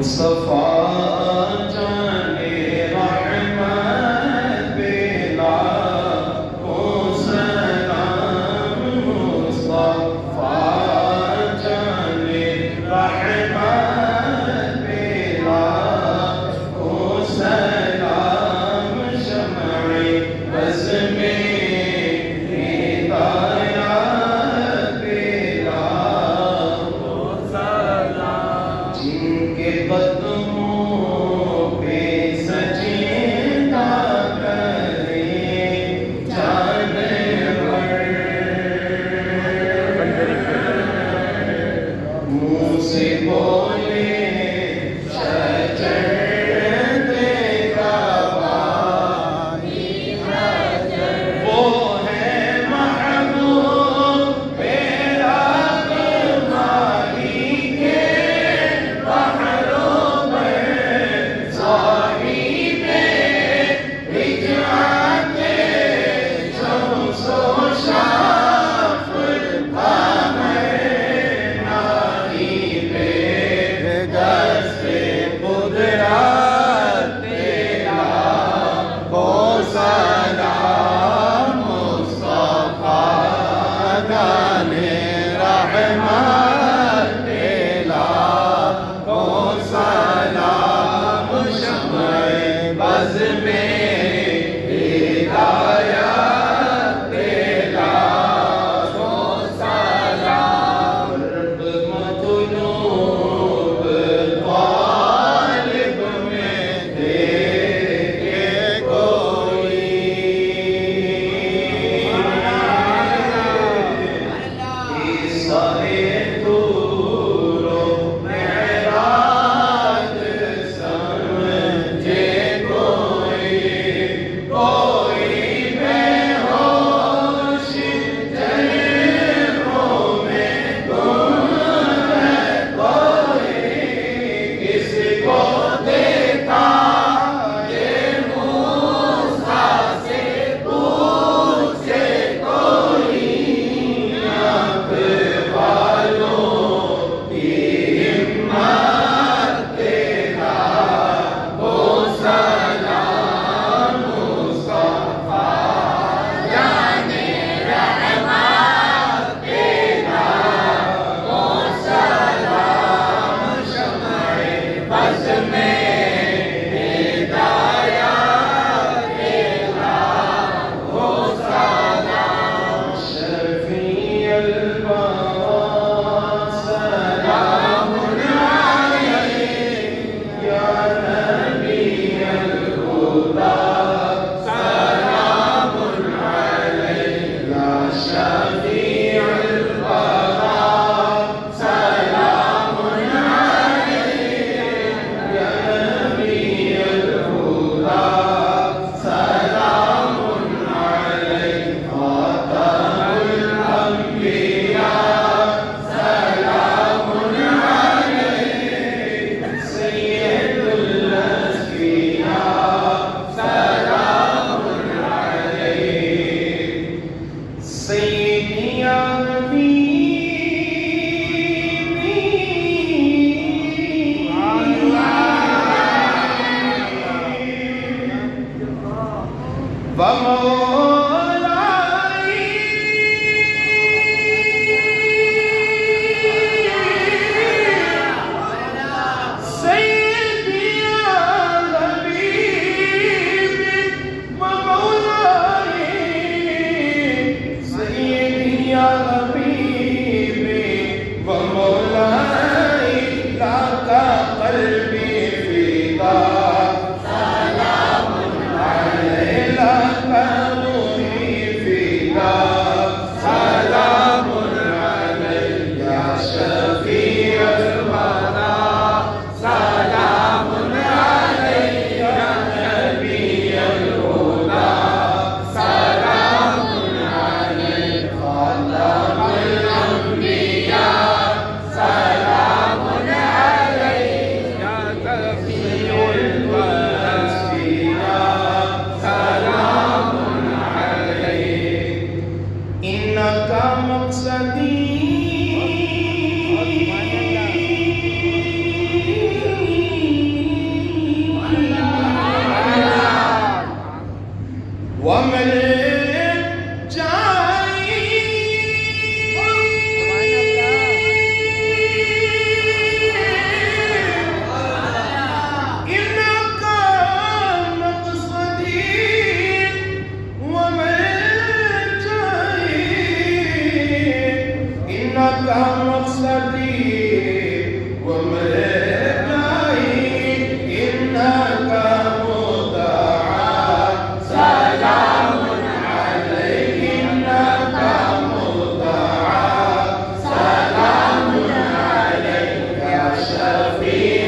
मुस्तफा जाने रहमत बेला को सलाम, मुस्तफा जाने रहमत बेला को सलाम, शमए बज़ में हिदायत बेला को सलाम, जिनके कदमों पे सजदा करे जानवर, मुँह से बोले शजर देगा वाही हजर, वो है महबूब मेरा तुम्हारी के बहरों में, साहिबे हिजरते शम्सो शाफ़ुल क़मर, नाइबे दस्ते कुदरत तेरा को सलाम, मुस्तफा जाने रहमत तेरा को सलाम, शमए बज़ में हिदायत तेरा को सलाम, रब मतलूब तालिब में देखे कोई, ईसाए तूरो मेराज समझे कोई, कोई बेहोश जहरों में गुम है कोई, किसको देखा ये मूसा से पूछे कोई, आँख वालों की हिम्मत तेरा को सलाम, मुस्तफा जाने रहमत तेरा को सलाम, शमए बज़ में हिदायत तेरा को सलाम, शफ़ीअल वरा सलामुन अलैक या नबीअल हुदा, सलामुन अलैक या शफ़ीअल वरा, सलामुन अलैक या नबीअल हुदा, सलामुन अलैक ख़ातमुल अंबिया, सलामुन अलैक सय्यदुल अस्फ़िया, सलामुन अलैक सय्यदी या हबीबी व मौलाई, सय्यदी या हबीबी व मौलाई, सय्यदी या हबीबी व मौलाई, लाका क़ल्बी फ़िदा, सलामुन अलैका हबीब